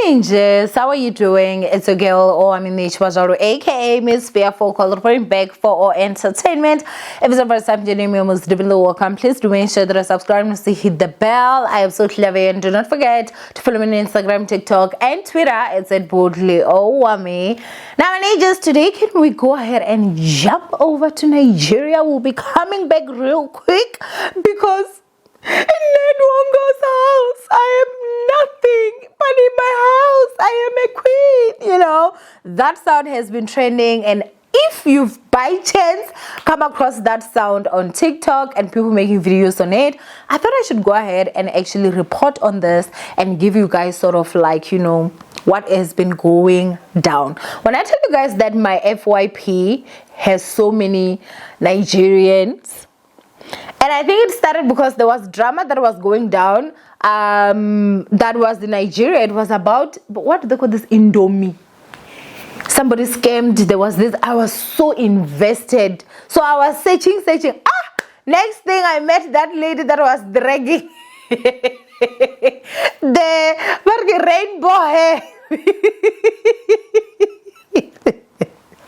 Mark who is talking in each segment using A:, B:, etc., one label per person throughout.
A: Ninjas, how are you doing? It's a girl, Owamie, aka Miss Fearful, reporting back for our entertainment. If it's the first time joining me, most definitely welcome. Please do make sure that I subscribe and hit the bell. I am so clever, and do not forget to follow me on Instagram, TikTok, and Twitter. It's at boldly Owamie. Now, Ninjas, today can we go ahead and jump over to Nigeria? We'll be coming back real quick because in Ned Wongo's house, I am nothing, but in my house, I am a queen, That sound has been trending, and if you've by chance come across that sound on TikTok and people making videos on it, I thought I should go ahead and actually report on this and give you guys sort of like, what has been going down. When I tell you guys that my FYP has so many Nigerians, and I think it started because there was drama that was going down. That was in Nigeria. It was about, what do they call this? Indomie. Somebody scammed. There was this. I was so invested. So I was searching. Next thing I met that lady that was dragging the rainbow hair.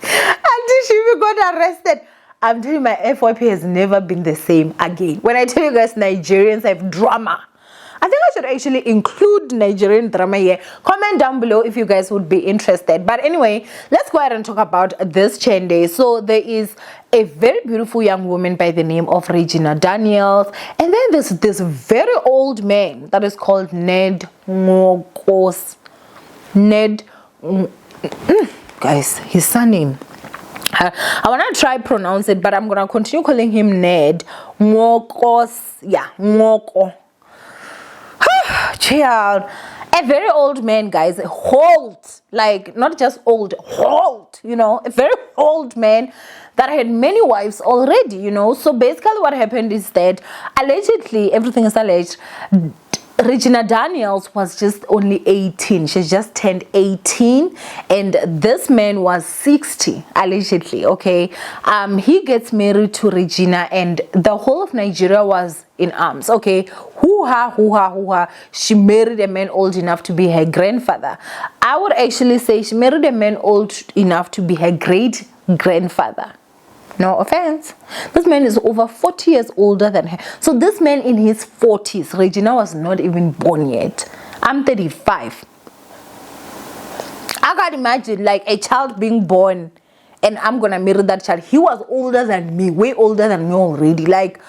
A: Until she even got arrested. I'm telling you, my FYP has never been the same again. When I tell you guys Nigerians have drama, I think I should actually include Nigerian drama here. Comment down below if you guys would be interested. But anyway, let's go ahead and talk about this Chende. So there is a very beautiful young woman by the name of Regina Daniels. And then there's this very old man that is called Ned Ngokos. Ned, guys, his surname. I want to try pronounce it, but I'm going to continue calling him Ned. Ngokos. Yeah, Ngoko. Child. A very old man, guys. Old. Like, not just old. Old. A very old man that had many wives already, So basically what happened is that, allegedly, everything is alleged, Regina Daniels was just only 18. She just turned 18, and this man was 60, allegedly. Okay, he gets married to Regina, and the whole of Nigeria was in arms. Okay, hoo-ha, hoo-ha, hoo-ha. She married a man old enough to be her grandfather. I would actually say she married a man old enough to be her great grandfather. No offense. This man is over 40 years older than her. So this man in his 40s, Regina was not even born yet. I'm 35. I can't imagine like a child being born and I'm gonna marry that child. He was older than me, way older than me already. Like,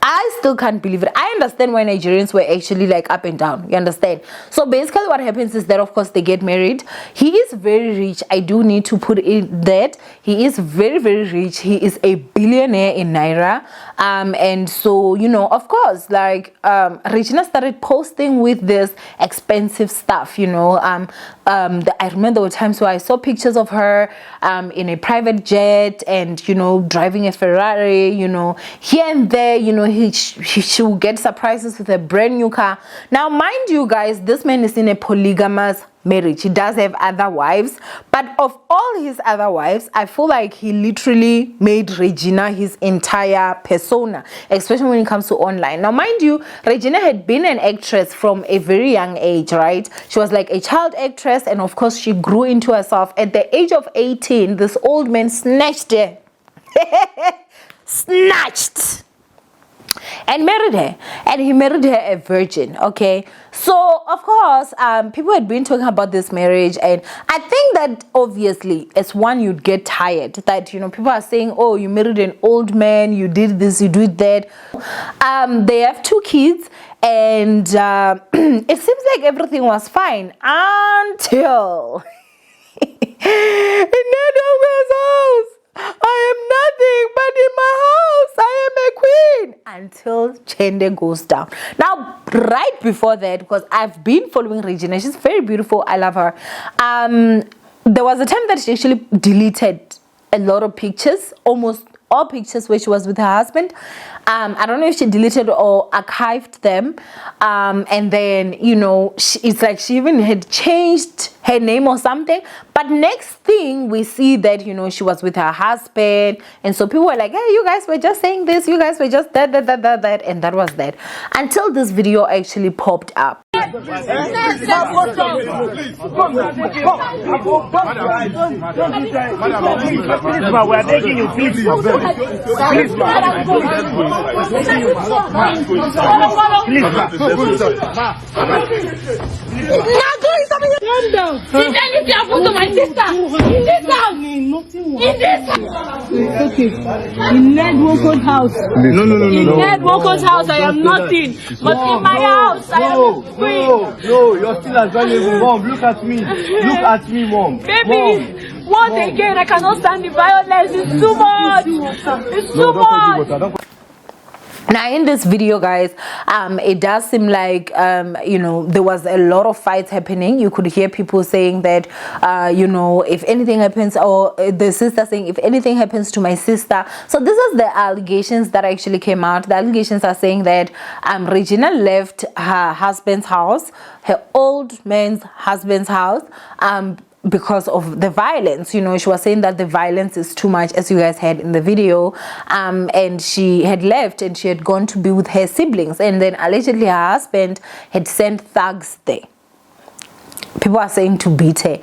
A: I still can't believe it. I understand why Nigerians were actually like up and down. You understand? So basically what happens is that, of course, they get married. He is very rich. I do need to put in that. He is very, very rich. He is a billionaire in Naira. And so, of course, like, Regina started posting with this expensive stuff, I remember there were times where I saw pictures of her in a private jet and, driving a Ferrari, here and there, she will get surprises with a brand new car. Now, mind you guys, this man is in a polygamous marriage. He does have other wives, but of all his other wives, I feel like he literally made Regina his entire persona, especially when it comes to online. Now, mind you, Regina had been an actress from a very young age, right? She was like a child actress, and of course, she grew into herself. At the age of 18, this old man snatched her. Snatched! And married her, and he married her a virgin. Okay, so of course people had been talking about this marriage, and I think that obviously as one you'd get tired that people are saying, oh, you married an old man, you did this, you did that. They have 2 kids, and it seems like everything was fine until in Ned house. I am nothing, but in my house, I am a queen. Until Chende goes down. Now, right before that, because I've been following Regina, she's very beautiful. I love her. There was a time that she actually deleted a lot of pictures, almost all pictures where she was with her husband. I don't know if she deleted or archived them. And then, it's like she even had changed her name or something. But next thing we see that, she was with her husband. And so people were like, hey, you guys were just saying this. You guys were just that. And that was that. Until this video actually popped up.
B: We are begging you, please. Please,
C: calm down. Did anything happen to my sister? In this house? In this house? It's okay. In Ned Woko's house.
B: No.
C: In Ned Woko's house, I am nothing. But in my house, I am free.
B: No, you're still available. Mom, look at me. Look at me, Mom.
C: Baby, once again, I cannot stand the violence. It's too much. It's too much.
A: Now in this video, guys, it does seem like you know, there was a lot of fights happening. You could hear people saying that you know, if anything happens, or the sister saying, if anything happens to my sister. So this is the allegations that actually came out. The allegations are saying that Regina left her husband's house, her old man's husband's house, because of the violence. You know, she was saying that the violence is too much, as you guys heard in the video, and she had left and she had gone to be with her siblings, and then allegedly her husband had sent thugs there. People are saying to beat her.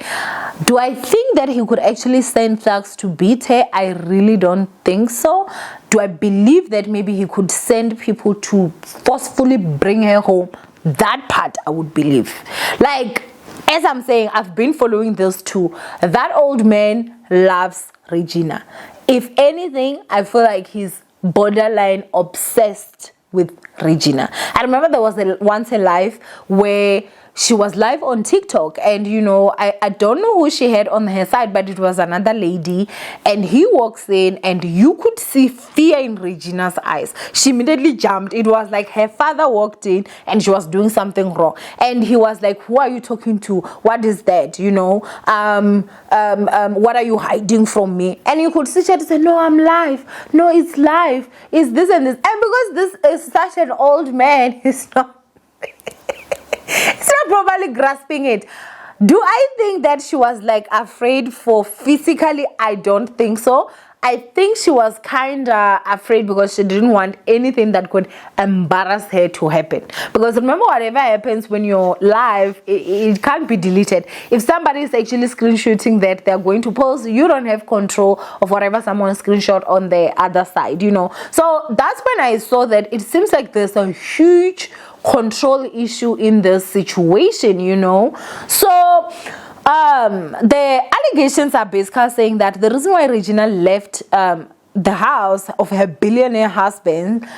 A: Do I think that he could actually send thugs to beat her? I really don't think so. Do I believe that maybe he could send people to forcefully bring her home? That part I would believe. Like, as I'm saying, I've been following those two. That old man loves Regina. If anything, I feel like he's borderline obsessed with Regina. I remember there was once a live where she was live on TikTok, and you know, I don't know who she had on her side, but it was another lady, and he walks in and you could see fear in Regina's eyes. She immediately jumped. It was like her father walked in and she was doing something wrong, and he was like, who are you talking to? What is that? You know, what are you hiding from me? And you could see her say, no, I'm live. No, it's live. It's this and this. And because this is such an old man, he's not it's not properly grasping it. Do I think that she was like afraid for physically? I don't think so. I think she was kind of afraid because she didn't want anything that could embarrass her to happen. Because remember, whatever happens when you're live, it can't be deleted. If somebody is actually screenshotting that they're going to post, you don't have control of whatever someone screenshot on the other side, you know. So that's when I saw that it seems like there's a huge control issue in this situation, you know. So the allegations are basically saying that the reason why Regina left the house of her billionaire husband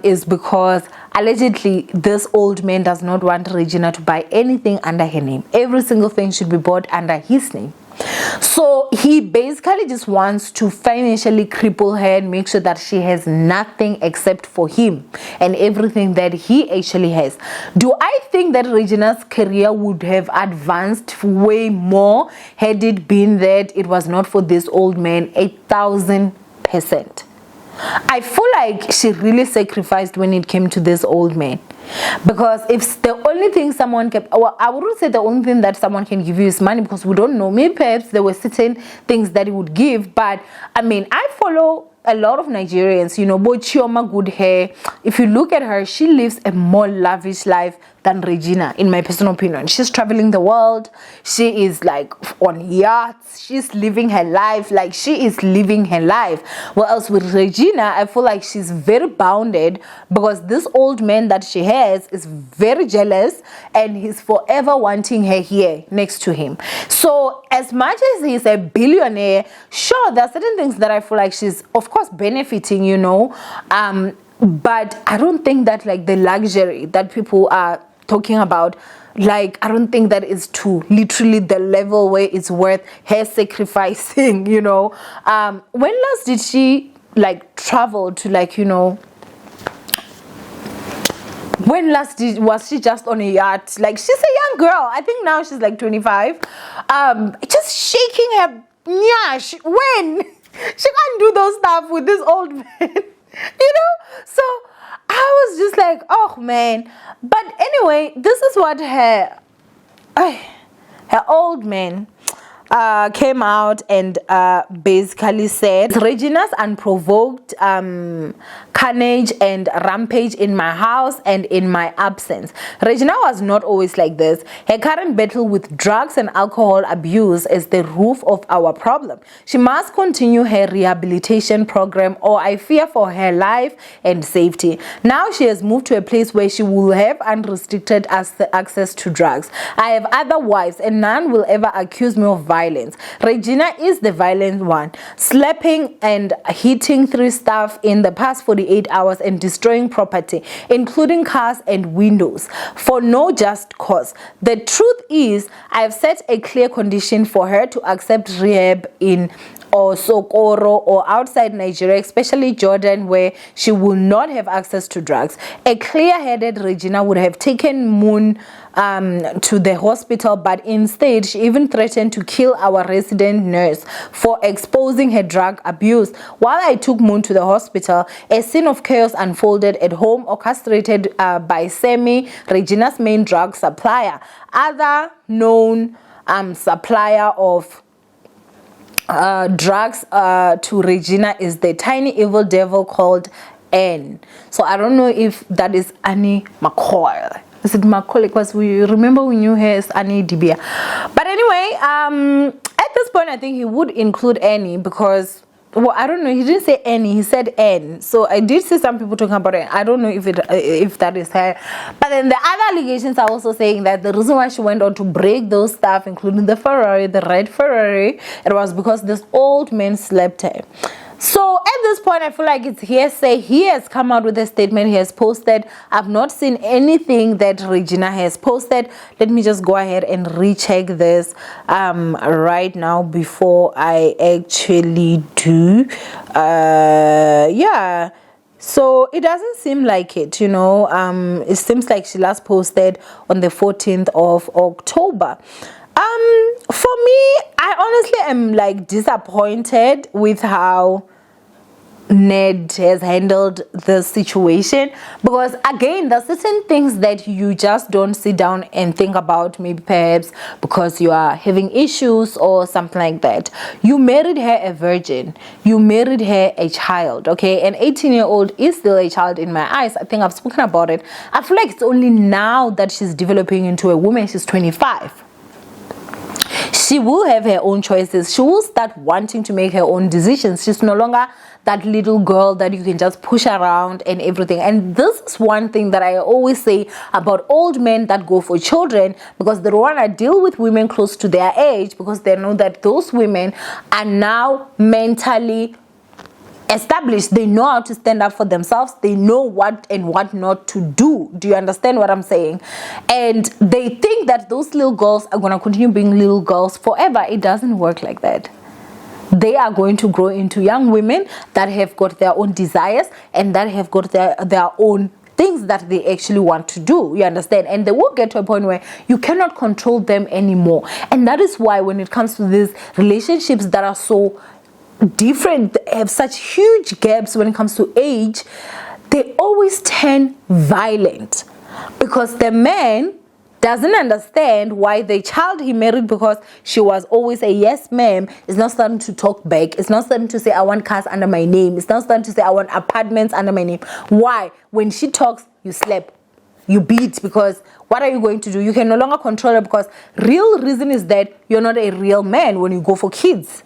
A: is because allegedly this old man does not want Regina to buy anything under her name. Every single thing should be bought under his name. So he basically just wants to financially cripple her and make sure that she has nothing except for him and everything that he actually has. Do I think that Regina's career would have advanced way more had it been that it was not for this old man? 1,000%. I feel like she really sacrificed when it came to this old man. Because if the only thing someone can, well, I wouldn't say the only thing that someone can give you is money, because we don't know. Maybe perhaps there were certain things that he would give. But I mean, I follow a lot of Nigerians, you know, but Chioma good hair. If you look at her, she lives a more lavish life than Regina, in my personal opinion. She's traveling the world. She is like on yachts. She's living her life. Like, she is living her life. Whereas with Regina, I feel like she's very bounded, because this old man that she has is very jealous and he's forever wanting her here next to him. So as much as he's a billionaire, sure, there are certain things that I feel like she's of course benefiting, you know, but I don't think that like the luxury that people are talking about, like, I don't think that is to literally the level where it's worth her sacrificing, you know. When last did she like travel to, like, you know, when last was she just on a yacht? Like, she's a young girl. I think now she's like 25. Just shaking her nyash. When she can't do those stuff with this old man, you know. So I was just like, oh man. But anyway, this is what her old man. came out and basically said, Regina's unprovoked carnage and rampage in my house and in my absence. Regina was not always like this. Her current battle with drugs and alcohol abuse is the root of our problem. She must continue her rehabilitation program, or I fear for her life and safety. Now she has moved to a place where she will have unrestricted access to drugs. I have other wives and none will ever accuse me of violence. Regina is the violent one, slapping and hitting 3 staff in the past 48 hours and destroying property, including cars and windows, for no just cause. The truth is, I have set a clear condition for her to accept rehab in or Sokoro or outside Nigeria, especially Jordan, where she will not have access to drugs. A clear-headed Regina would have taken Moon to the hospital, but instead she even threatened to kill our resident nurse for exposing her drug abuse. While I took Moon to the hospital, a scene of chaos unfolded at home, orchestrated by Semi, Regina's main drug supplier. Other known supplier of drugs to Regina is the tiny evil devil called N. So I don't know if that is Annie McCoy. Is it McCoy? Because we remember we knew her as Annie Dibia. But anyway, at this point I think he would include Annie because, well, I don't know, he didn't say Annie, he said N. So I did see some people talking about it. I don't know if that is her. But then the other allegations are also saying that the reason why she went on to break those stuff, including the Ferrari, the red Ferrari, it was because this old man slapped her. So at this point, I feel like it's hearsay. He has come out with a statement he has posted. I've not seen anything that Regina has posted. Let me just go ahead and recheck this right now before I actually do. Yeah. So it doesn't seem like it, you know. It seems like she last posted on the 14th of October. For me, I honestly am like disappointed with how Ned has handled the situation, because again, there's certain things that you just don't sit down and think about, maybe perhaps because you are having issues or something like that. You married her a virgin, you married her a child, okay? An 18-year-old is still a child in my eyes. I think I've spoken about it. I feel like it's only now that she's developing into a woman. She's 25. She will have her own choices. She will start wanting to make her own decisions. She's no longer that little girl that you can just push around and everything. And this is one thing that I always say about old men that go for children, because they don't want to deal with women close to their age, because they know that those women are now mentally established. They know how to stand up for themselves. They know what and what not to do. Do you understand what I'm saying? And they think that those little girls are going to continue being little girls forever. It doesn't work like that. They are going to grow into young women that have got their own desires and that have got their own things that they actually want to do. You understand? And they will get to a point where you cannot control them anymore. And that is why when it comes to these relationships that are so different, have such huge gaps when it comes to age, they always turn violent, because the man doesn't understand why the child he married, because she was always a yes ma'am, is not starting to talk back. It's not starting to say I want cars under my name. It's not starting to say I want apartments under my name. Why? When she talks, you slap, you beat, because what are you going to do? You can no longer control her, because real reason is that you're not a real man when you go for kids.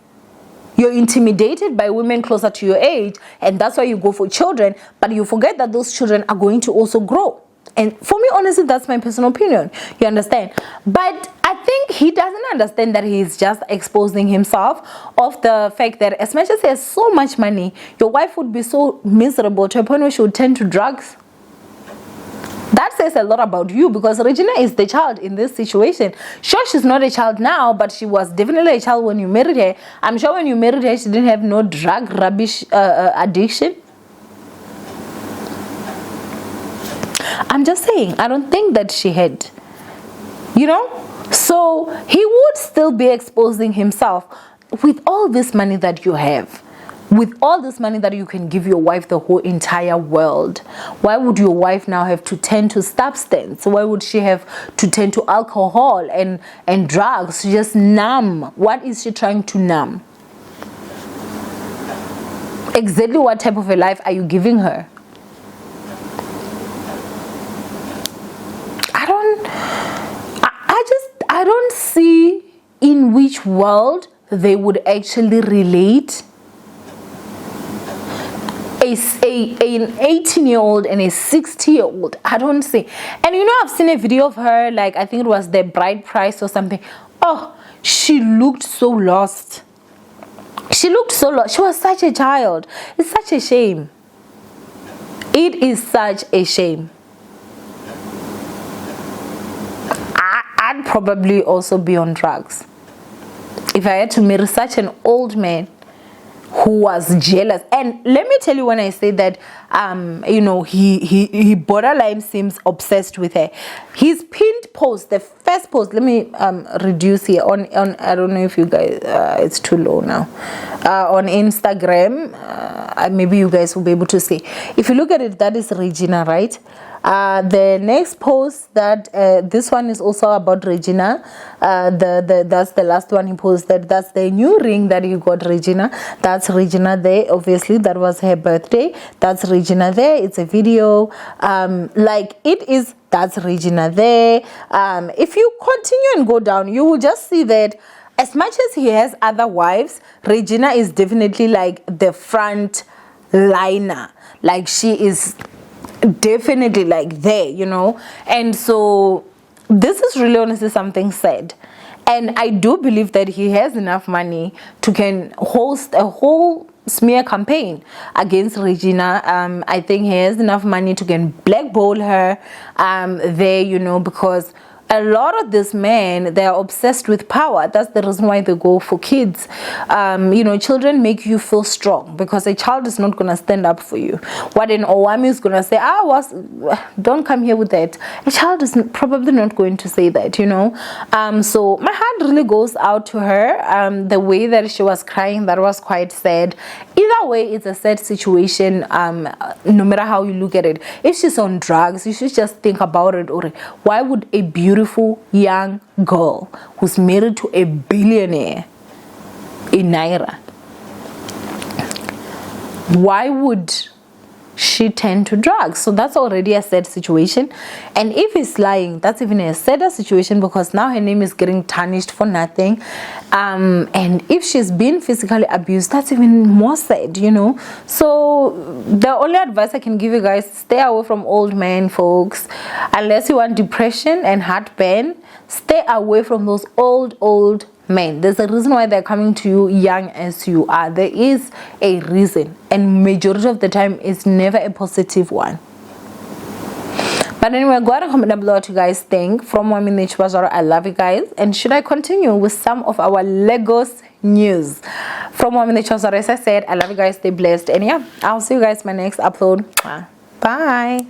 A: You're intimidated by women closer to your age, and that's why you go for children, but you forget that those children are going to also grow. And for me, honestly, that's my personal opinion. You understand? But I think he doesn't understand that he's just exposing himself of the fact that as much as he has so much money, your wife would be so miserable to a point where she would turn to drugs. That says a lot about you, because Regina is the child in this situation. Sure, she's not a child now, but she was definitely a child when you married her. I'm sure when you married her, she didn't have no drug rubbish addiction. I'm just saying, I don't think that she had, you know. So he would still be exposing himself with all this money that you have. With all this money that you can give your wife the whole entire world, why would your wife now have to turn to substance? Why would she have to turn to alcohol and drugs to just numb? What is she trying to numb? Exactly what type of a life are you giving her? I don't see in which world they would actually relate an 18-year-old and a 60-year-old. I don't see. And you know, I've seen a video of her, like I think it was the bride price or something. Oh, she looked so lost. She looked so lost. She was such a child. It's such a shame. It is such a shame. I'd probably also be on drugs if I had to marry such an old man who was jealous. And let me tell you, when I say that, you know, he borderline seems obsessed with her. His pinned post, the first post, let me reduce here on I don't know if you guys, it's too low now, on Instagram, maybe you guys will be able to see. If you look at it, that is Regina, right? The next post, that this one is also about Regina. That's the last one he posted. That's the new ring that he got Regina. That's Regina there. Obviously, that was her birthday. That's Regina there. It's a video. Like it is. That's Regina there. If you continue and go down, you will just see that as much as he has other wives, Regina is definitely like the front liner. Like she is definitely like there, you know. And so this is really honestly something sad, and I do believe that he has enough money to can host a whole smear campaign against Regina. I think he has enough money to can blackball her there, you know, because a lot of these men, they are obsessed with power. That's the reason why they go for kids. You know, children make you feel strong, because a child is not going to stand up for you. What an Owamie is going to say, don't come here with that. A child is probably not going to say that, you know. So my heart really goes out to her. The way that she was crying, that was quite sad. Either way, it's a sad situation, no matter how you look at it. If she's on drugs, you should just think about it. Or why would a beautiful young girl who's married to a billionaire in Naira, why would she turn to drugs? So that's already a sad situation. And if he's lying, that's even a sadder situation, because now her name is getting tarnished for nothing. And if she's been physically abused, that's even more sad, you know. So the only advice I can give you guys, stay away from old men, folks. Unless you want depression and heartburn, stay away from those old men. There's a reason why they're coming to you young as you are. There is a reason, and majority of the time it's never a positive one. But anyway, go ahead and comment down below what you guys think. From Owamie Ned, I love you guys. And should I continue with some of our Lagos news? From Owamie Ned, as I said, I love you guys. Stay blessed. And yeah, I'll see you guys in my next upload. Bye.